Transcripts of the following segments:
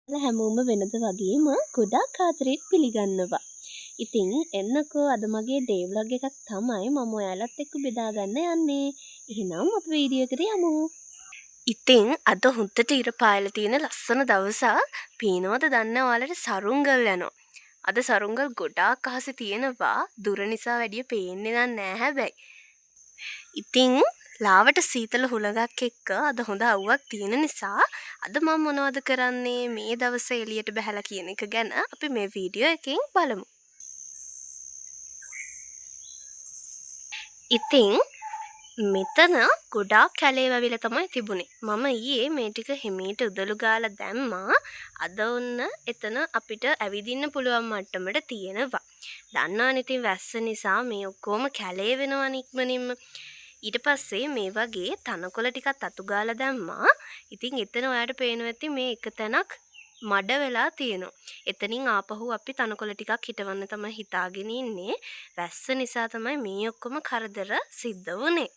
හැමෝම වෙනද වගේම ගොඩක් ආදරෙන් පිළිගන්නවා. ඉතින් එන්නකෝ අද මගේ ඩේ ව්ලොග් එකක් තමයි මම ඔයාලත් එක්ක බෙදා ගන්න යන්නේ. එහෙනම් අපි වීඩියෝ එකට යමු. ඉතින් අද හුද්දට ඉර පායලා තියෙන ලස්සන දවසක්. පේනවද දන්නේ ඔයාලට සරුංගල් යනවා. අද සරුංගල් ගොඩාක් අහසේ තියෙනවා. දුර නිසා වැඩිය පේන්නේ නැහැ හැබැයි. ඉතින් ලාවට සීතල හුලඟක් එක්ක අද හොඳ අවුවක් තියෙන නිසා අද මම මොනවද කරන්නේ මේ දවසේ එළියට බහැලා කියන එක ගැන අපි මේ වීඩියෝ එකෙන් බලමු. ඉතින් මෙතන ගොඩාක් කැලේ වැවිලා තමයි තිබුණේ. මම ඊයේ මේ ටික හිමීට උදළු ගාලා දැම්මා. අද ඔන්න එතන අපිට ඇවිදින්න පුළුවන් මට්ටමට තියෙනවා. දන්නවනේ ඉතින් වැස්ස නිසා මේ ඔක්කොම කැලේ වෙනවනේ ඉක්මනින්ම. ඊට පස්සේ මේ වගේ තනකොළ ටිකක් අතු ගාලා දැම්මා. ඉතින් එතන ඔයාලට පේනවා ඇති මේ එක තැනක් මඩ වෙලා තියෙනවා. එතනින් ආපහු අපි තනකොළ ටිකක් හිටවන්න තමයි හිතාගෙන ඉන්නේ. වැස්ස නිසා තමයි මේ ඔක්කොම කරදර සිද්ධ වුනේ.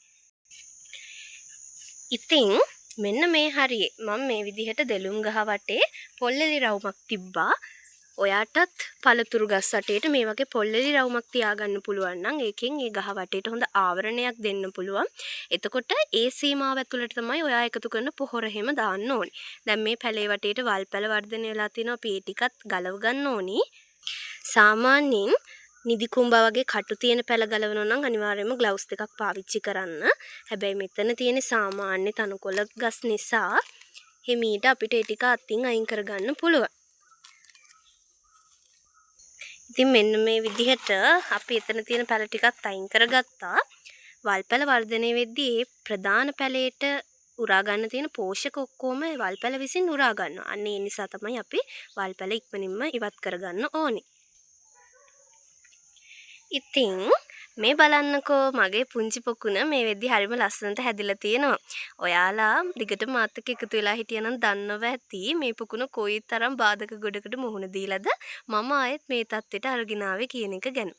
ඉතින් මෙන්න මේ හරියේ මම මේ විදිහට දෙලුම් ගහ වටේ පොල්ලෙලි රවුමක් තිබ්බා. ඔයාටත් පළතුරු ගස් වටේට මේ වගේ පොල්ලෙලි රවුමක් තියාගන්න පුළුවන් නම් ඒකෙන් ඒ ගහ වටේට හොඳ ආවරණයක් දෙන්න පුළුවන්. එතකොට ඒ සීමාව ඇතුළට තමයි ඔයා එකතු කරන පොහොර හැම දාන්න ඕනේ. දැන් මේ පැලේ වටේට වල් පැල වර්ධනය වෙලා තිනවා. අපි ඒ ටිකත් ගලව ගන්න ඕනි. සාමාන්‍යයෙන් නිදි කුඹා වගේ කටු තියෙන පැල ගලවනවා නම් අනිවාර්යයෙන්ම ග්ලව්ස් දෙකක් පාවිච්චි කරන්න. හැබැයි මෙතන තියෙන සාමාන්‍ය තනකොළ ගස් නිසා හිමීට අපිට ඒ ටික අතින් අයින් කරගන්න පුළුවන්. ඉතින් මෙන්න මේ විදිහට අපි එතන තියෙන පැල ටිකත් අයින් කරගත්තා. වල් පැල වර්ධනය වෙද්දී ඒ ප්‍රධාන පැලේට උරා ගන්න තියෙන පෝෂක ඔක්කොම වල් පැල විසින් උරා ගන්නවා. අන්න ඒ නිසා තමයි අපි වල් පැල ඉක්මනින්ම ඉවත් කරගන්න ඕනේ. ඉතින් මේ බලන්නකෝ මගේ පුංචි පොකුණ මේ වෙද්දි හරිම ලස්සනට හැදිලා තියෙනවා. ඔයාලා දිගටම මාත් එක්ක එකතු වෙලා හිටියනම් දන්නව ඇති මේ පොකුණ කොයිතරම් බාධක ගොඩකට මුහුණ දීලාද මම ආයෙත් මේ තත්ත්වයට අරගෙන ආවේ කියන එක ගැන.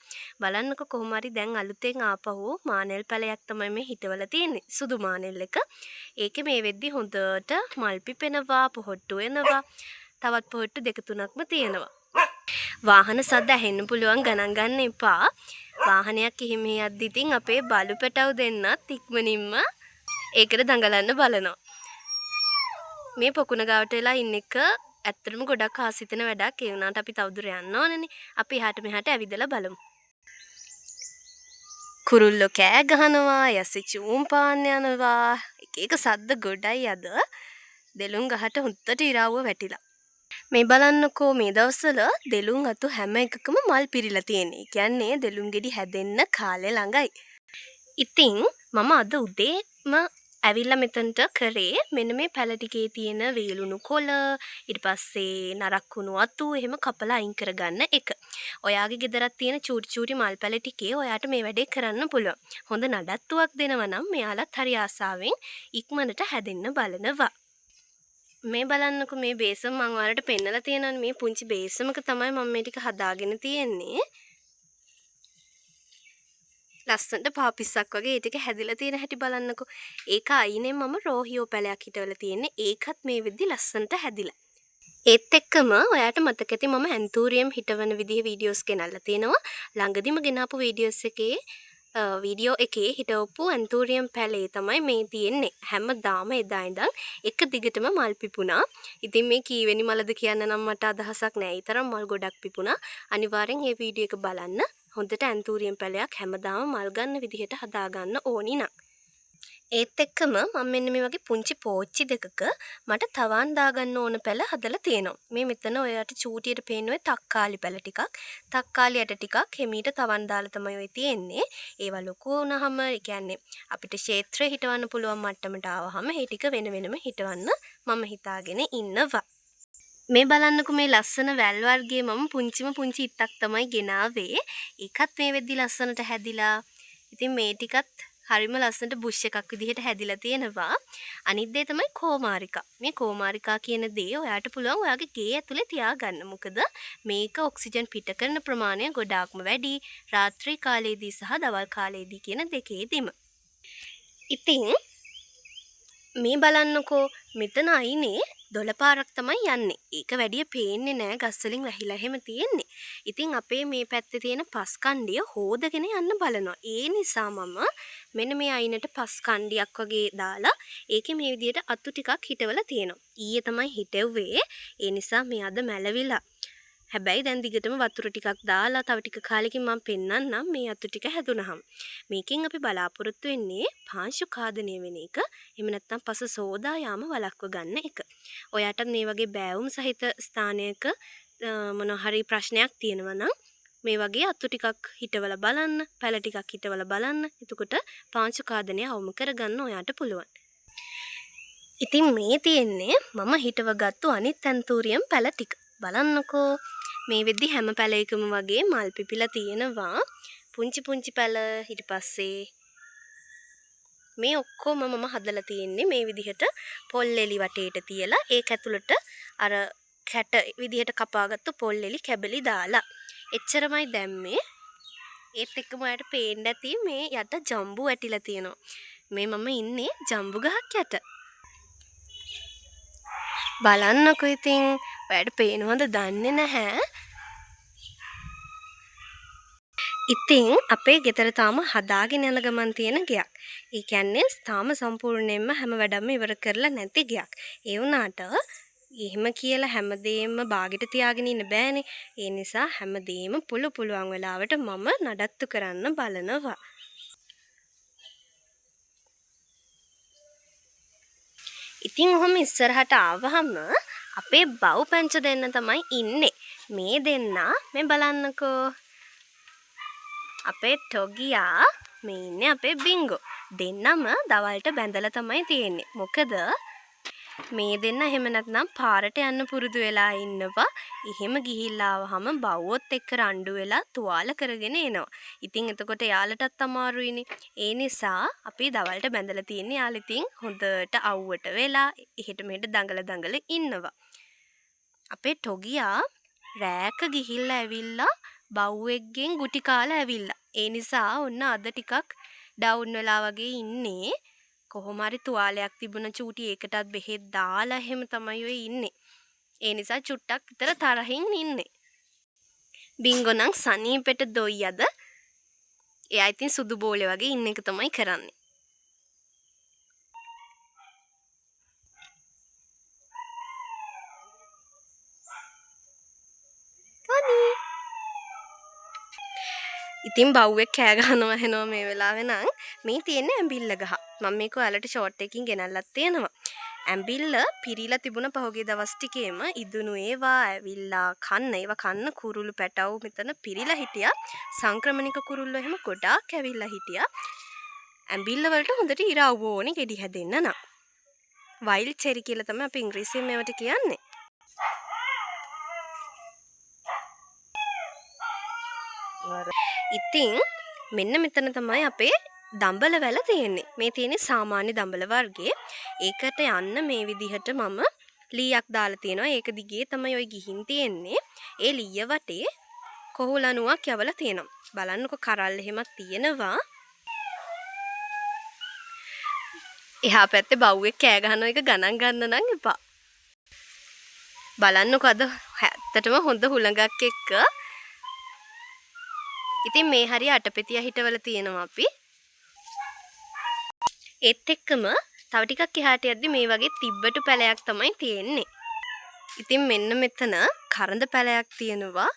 බලන්නකෝ කොහොම හරි දැන් අලුතෙන් ආපහු මානෙල් පැලයක් තමයි මේ හිටවලා තියෙන්නේ. සුදු මානෙල් එක. ඒකේ මේ වෙද්දි හොඳට මල් පිපෙනවා, පොහොට්ටු වෙනවා. තවත් පොහොට්ටු දෙක තුනක්ම තියෙනවා. වාහන සද්ද ඇහෙන්න පුළුවන් ගණන් ගන්න එපා. වාහනයක් එහෙම යද්දි ඉතින් අපේ බලු පැටව දෙන්නත් ඉක්මනින්ම ඒකට දඟලන්න බලනවා. මේ පොකුණ ගාවට වෙලා ඉන්න එක ඇත්තටම ගොඩක් ආසිතන වැඩක්. ඒ වුණාට අපි තවදුර යන්න ඕනනේ. අපි එහාට මෙහාට ඇවිදලා බලමු. කුරුල්ලෝ කෑ ගහනවා, යසි චූම් පාන්න යනවා. එක එක සද්ද ගොඩයි අද. දෙලුම් ගහට හුත්තට ඉරාවුව වැටිලා. මේ බලන්නකෝ මේ දවස්වල දෙලුම් අතු හැම එකකම මල් පිරීලා තියෙන්නේ. කියන්නේ දෙලුම් ගෙඩි හැදෙන්න කාලය ළඟයි. ඉතින් මම අද උදේම ඇවිල්ලා මෙතනට කරේ මෙන්න මේ පැල ටිකේ තියෙන වේලුණු කොළ ඊට පස්සේ නරක් වුණු අතු එහෙම කපලා අයින් කරගන්න එක. ඔයාගේ ගෙදරක් තියෙන චූටි චූටි මල් පැල ටිකේ ඔයාට මේ වැඩේ කරන්න පුළුවන්. හොඳ නඩත්තුවක් දෙනවා නම් මෙයාලත් හරි ආසාවෙන් ඉක්මනට හැදෙන්න බලනවා. මේ බලන්නකෝ මේ බේසම මම ඔයාලට පෙන්නලා තියෙනවානේ. මේ පුංචි බේසමක තමයි මම මේ ටික හදාගෙන තියෙන්නේ. ලස්සනට පාපිස්සක් වගේ ඒ ටික හැදිලා තියෙන හැටි බලන්නකෝ. ඒක අයිනේ මම රෝහියෝ පැලයක් හිටවලා තියෙන්නේ. ඒකත් මේ වෙද්දි ලස්සනට හැදිලා. ඒත් එක්කම ඔයාට මතක ඇති මම ඇන්තූරියම් හිටවන විදිහේ වීඩියෝස් ගෙනල්ලා තියෙනවා. ළඟදිම ගෙනාපු වීඩියෝ එකේ හිටවපු ඇන්තූරියම් පැලේ තමයි මේ තියෙන්නේ. හැමදාම එදා ඉඳන් එක දිගටම මල් පිපුණා. ඉතින් මේ කීවෙනි මලද කියන්න නම් මට අදහසක් නැහැ. ඒ තරම් මල් ගොඩක් පිපුණා. අනිවාර්යෙන් මේ වීඩියෝ එක බලන්න. හොඳට ඇන්තූරියම් පැලයක් හැමදාම මල් ගන්න විදිහට හදාගන්න ඕනි නම්. ඒත් එක්කම මම මෙන්න මේ වගේ පුංචි පෝච්චි දෙකක මට තවන් දාගන්න ඕන පැල හදලා තියෙනවා. මේ මෙතන ඔයාලට චූටියට පේන ඔය තක්කාලි පැල ටිකක්, තක්කාලි යට ටිකක් හිමීට තවන් දාලා තමයි ඔය තියෙන්නේ. ඒවා ලොකු වුණාම ඒ කියන්නේ අපිට ක්ෂේත්‍රය හිටවන්න පුළුවන් මට්ටමට ආවහම ඒ ටික වෙන වෙනම හිටවන්න මම හිතාගෙන ඉන්නවා. මේ බලන්නකෝ මේ ලස්සන වැල් වර්ගයේ මම පුංචි ඉත්තක් තමයි ගෙනාවේ. ඒකත් මේ වෙද්දි ලස්සනට හැදිලා. ඉතින් මේ ටිකත් හරිම ලස්සනට බුෂ් එකක් විදිහට හැදිලා තියෙනවා. අනිත් දේ තමයි කෝමාරිකා. මේ කෝමාරිකා කියන දේ ඔයාට පුළුවන් ඔයාගේ ගේ ඇතුලේ තියාගන්න. මොකද මේක ඔක්සිජන් පිට කරන ප්‍රමාණය ගොඩාක්ම වැඩි. රාත්‍රී කාලයේදී සහ දවල් කාලයේදී කියන දෙකේදීම. ඉතින් මේ බලන්නකෝ මෙතන අයිනේ දොළ පාරක් තමයි යන්නේ. ඒක වැඩිය පේන්නේ නෑ ගස් වලින් වැහිලා එහෙම තියෙන්නේ. ඉතින් අපේ මේ පැත්තේ තියෙන පස් කණ්ඩිය හොදගෙන යන්න බලනවා. ඒ නිසා මම මෙන්න මේ අයිනට පස් කණ්ඩියක් වගේ දාලා ඒකේ මේ විදිහට අතු ටිකක් හිටවලා තියෙනවා. ඊයේ තමයි හිටෙව්වේ. ඒ නිසා මේ අද මැලවිලා. හැබැයි දැන් දිගටම වතුර ටිකක් දාලා තව ටික කාලෙකින් මම පෙන්නන්නම් මේ අතු ටික හැදුනහම. මේකෙන් අපි බලාපොරොත්තු වෙන්නේ පාංශු කාදනය වෙන එක. එහෙම නැත්නම් පස සෝදා යාම වළක්ව ගන්න එක. ඔයාටත් මේ වගේ බෑවුම් සහිත ස්ථානයක මොන හරි ප්‍රශ්නයක් තියෙනවා නම් මේ වගේ අතු ටිකක් හිටවලා බලන්න, පැල ටිකක් හිටවලා බලන්න. එතකොට පාංශු කාදනය අවම කරගන්න ඔයාට පුළුවන්. ඉතින් මේ තියෙන්නේ මම හිටවගත්තු අනිත් ඇන්තූරියම් පැල ටික. බලන්නකෝ. මේ වෙද්දි හැම පැලයකම වගේ මල් පිපිලා තියෙනවා. පුංචි පුංචි පැල ඊට පස්සේ මේ ඔක්කොම මම හදලා තියෙන්නේ මේ විදිහට පොල් එලි වටේට තියලා ඒක ඇතුළට අර කැට විදිහට කපාගත්තු පොල් එලි කැබලි දාලා. එච්චරමයි දැම්මේ. ඒත් එක්කම ඔයාලට පේන්න ඇති මේ යට ජම්බු ඇටිලා තියෙනවා. මේ මම ඉන්නේ ජම්බු ගහක් යට. බලන්නකෝ ඉතින් ඔයාලට පේනවද දන්නේ නැහැ. ඉතින් අපේ ගෙදර තාම හදාගෙන යන ගමන් තියෙන ගයක්. ඒ කියන්නේ තාම සම්පූර්ණයෙන්ම හැම වැඩක්ම ඉවර කරලා නැති ගයක්. ඒ වුණාට එහෙම කියලා හැමදේම බාගෙට තියාගෙන ඉන්න බෑනේ. ඒ නිසා හැමදේම පුළුවන් වෙලාවට මම නඩත්තු කරන්න බලනවා. ඉතින් ඔහොම ඉස්සරහට ආවහම අපේ බව් පැංච දෙන්න තමයි ඉන්නේ. මේ දෙන්නා මේ බලන්නකෝ. අපේ ටොගියා මේ ඉන්නේ අපේ බින්ගෝ. දෙන්නම දවල්ට බැඳලා තමයි තියෙන්නේ. මොකද මේ දෙන්න එහෙම නැත්නම් පාරට යන්න පුරුදු වෙලා ඉන්නවා. එහෙම ගිහිල්ලා ආවහම බව්වොත් එක්ක රණ්ඩු වෙලා තුවාල කරගෙන එනවා. ඉතින් එතකොට යාළටත් අමාරුයිනේ. ඒ නිසා අපි දවල්ට බැඳලා තියෙන්නේ යාළ ඉතින් හොඳට අවුවට වෙලා එහෙට මෙහෙට දඟල ඉන්නවා. අපේ ටොගියා රෑක ගිහිල්ලා ඇවිල්ලා බව්වෙක්ගෙන් ගුටි කාලා ඇවිල්ලා. ඒ නිසා ඔන්න අද ටිකක් ඩවුන් වෙලා වගේ ඉන්නේ. කොහොම හරි තුවාලයක් තිබුණ චූටි ඒකටත් බෙහෙත් දාලා එහෙම තමයි ඔය ඉන්නේ. ඒ නිසා චුට්ටක් විතර තරහින් ඉන්නේ. බින්ගෝ නම් සනීපෙට දොයි අද. එයා ඉතින් සුදු බෝලේ වගේ ඉන්න එක තමයි කරන්නේ. ඉතින් බව්වෙක් කෑ ගහනවා එනවා මේ වෙලාවේ නම් මේ තියෙන්නේ ඇඹිල්ල ගහ. මම මේක ඔයාලට ෂෝට් එකකින් ගෙනල්ලත් තියෙනවා. ඇඹිල්ල පිරීලා තිබුණ පහුගිය දවස් ටිකේම ඉදුණු ඒවා ඇවිල්ලා කන්න කුරුළු පැටව් මෙතන පිරීලා හිටියා. සංක්‍රමණික කුරුල්ලෝ එහෙම ගොඩාක් ඇවිල්ලා හිටියා. ඇඹිල්ල වලට හොඳට ඉරව් ඕනේ ගෙඩි හැදෙන්න නම්. වයිල්ඩ් චෙරි කියලා තමයි අපි ඉංග්‍රීසියෙන් මේවට කියන්නේ. ඉතින් මෙන්න මෙතන තමයි අපේ දඹල වැල තියෙන්නේ. මේ තියෙන්නේ සාමාන්‍ය දඹල වර්ගයේ. ඒකට යන්න මේ විදිහට මම ලීයක් දාලා තියෙනවා. ඒක දිගේ තමයි ඔය ගිහින් තියෙන්නේ. ඒ ලීය වටේ කොහුලනුවක් යවලා තියෙනවා. බලන්නකො කරල් එහෙමත් තියෙනවා. එහා පැත්තේ බව්වෙක් කෑ ගහන එක ගණන් ගන්න නම් එපා. බලන්නකො අද ඇත්තටම හොඳ හුළඟක් එක්ක. ඉතින් මේ හරිය අටපෙතිය හිටවල තියෙනවා අපි. ඒත් එක්කම තව ටිකක් එහාට යද්දි මේ වගේ තිබ්බටු පැලයක් තමයි තියෙන්නේ. ඉතින් මෙන්න මෙතන කරඳ පැලයක් තියෙනවා.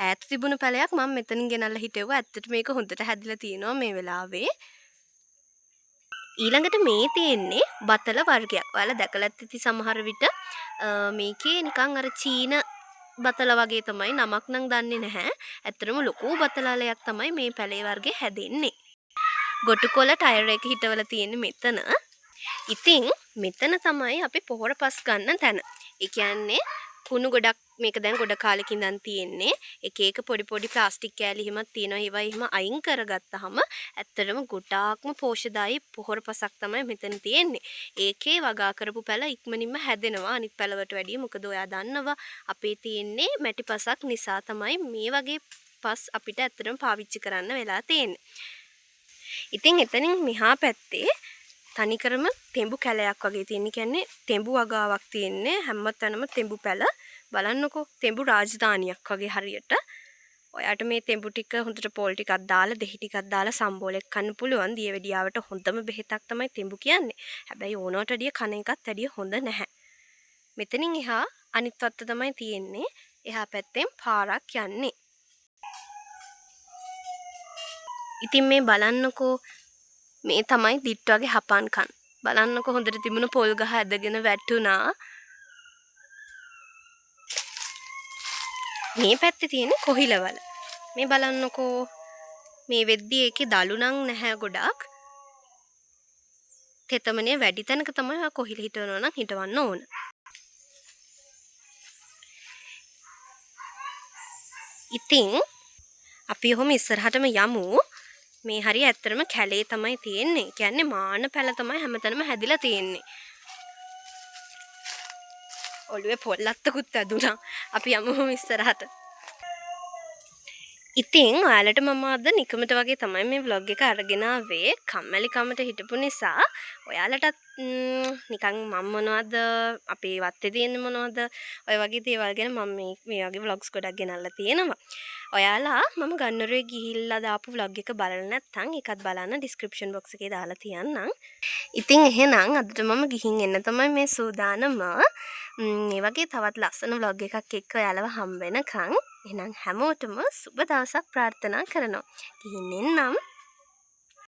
ඈත තිබුණු පැලයක් මම මෙතනින් ගෙනල්ලා හිටෙව්වා. ඇත්තට මේක හොඳට හැදිලා තියෙනවා මේ වෙලාවේ. ඊළඟට මේ තියෙන්නේ බතල වර්ගයක්. ඔයාලා දැකලත් ඇති සමහර විට මේකේ නිකන් අර චීන බතල වගේ තමයි. නමක් නම් දන්නේ නැහැ. ඇත්තටම ලොකු බතලාලයක් තමයි මේ පැලේ වර්ගේ හැදෙන්නේ. ගොටුකොළ ටයර් එක හිටවල තියෙන්නේ මෙතන. ඉතින් මෙතන තමයි අපි පොහොර පස් ගන්න තැන. ඒ කියන්නේ කුණු ගොඩක් මේක දැන් ගොඩ කාලෙකින් ඉඳන් තියෙන්නේ. එක පොඩි ප්ලාස්ටික් කෑලි හිමක් තියෙනවා. ඒවා එහෙම අයින් කරගත්තාම ඇත්තටම ගොඩාක්ම පෝෂදායී පොහොර පසක් තමයි මෙතන තියෙන්නේ. ඒකේ වගා කරපු පැල ඉක්මනින්ම හැදෙනවා අනිත් පැලවට වැඩිය. මොකද ඔයා දන්නවා අපේ තියෙන්නේ මැටි පසක් නිසා තමයි මේ වගේ පස් අපිට ඇත්තටම පාවිච්චි කරන්න වෙලා තියෙන්නේ. ඉතින් එතනින් මෙහා පැත්තේ තනිකරම තෙඹු කැලයක් වගේ තියෙන. කියන්නේ තෙඹු වගාවක් තියෙන්නේ හැමතැනම තෙඹු පැල. බලන්නකෝ තෙඹු රාජධානියක් වගේ හරියට. ඔයාට මේ තෙඹු ටික හොඳට පොල් ටිකක් දාලා දෙහි ටිකක් දාලා සම්බෝලයක් කන්න පුළුවන්. දියවැඩියාවට හොඳම බෙහෙතක් තමයි තෙඹු කියන්නේ. හැබැයි ඕනවට වැඩිය කන එකත් වැඩිය හොඳ නැහැ. මෙතනින් එහා අනිත් පැත්ත තමයි තියෙන්නේ. එහා පැත්තෙන් පාරක් යන්නේ. ඉතින් මේ බලන්නකෝ මේ තමයි දිට්ටුවගේ හපන්කන්. බලන්නකෝ හොඳට තිබුණ පොල් ගහ ඇදගෙන වැටුණා. මේ පැත්තේ තියෙන කොහිලවල. මේ බලන්නකෝ මේ වෙද්දී ඒකේ දලු නම් නැහැ ගොඩක්. තෙතමනේ වැඩි තැනක තමයි කොහිල හිටවනවා නම් හිටවන්න ඕන. ඉතින් අපි ඔහොම ඉස්සරහටම යමු. මේ හරිය ඇත්තටම කැලේ තමයි තියෙන්නේ. කියන්නේ මාන පැල තමයි හැමතැනම හැදිලා තියෙන්නේ. ඔළුවේ පොල්ලත්තකුත් ඇදුණා. අපි යමු ඉස්සරහට. ඉතින් ඔයාලට මම අද නිකමට වගේ තමයි මේ vlog එක අරගෙන ආවේ. කම්මැලි කමට හිටපු නිසා ඔයාලටත් නිකන් මම මොනවද අපේ වත්තේ තියෙන මොනවද ඔය වගේ දේවල් ගැන මම මේ වගේ vlogs ගොඩක් ගෙනල්ලා තියෙනවා. ඔයාලා මම ගන්නරුවේ ගිහිල්ලා දාපු vlog එක බලලා නැත්නම් ඒකත් බලන්න description box එකේ දාලා තියන්නම්. ඉතින් එහෙනම් අදට මම ගිහින් එන්න තමයි මේ සූදානම. මේ වගේ තවත් ලස්සන vlog එකක් එක්ක ඔයාලව හම්බ වෙනකන් එහෙනම් හැමෝටම සුබ දවසක් ප්‍රාර්ථනා කරනවා. ගිහින් එන්නම්.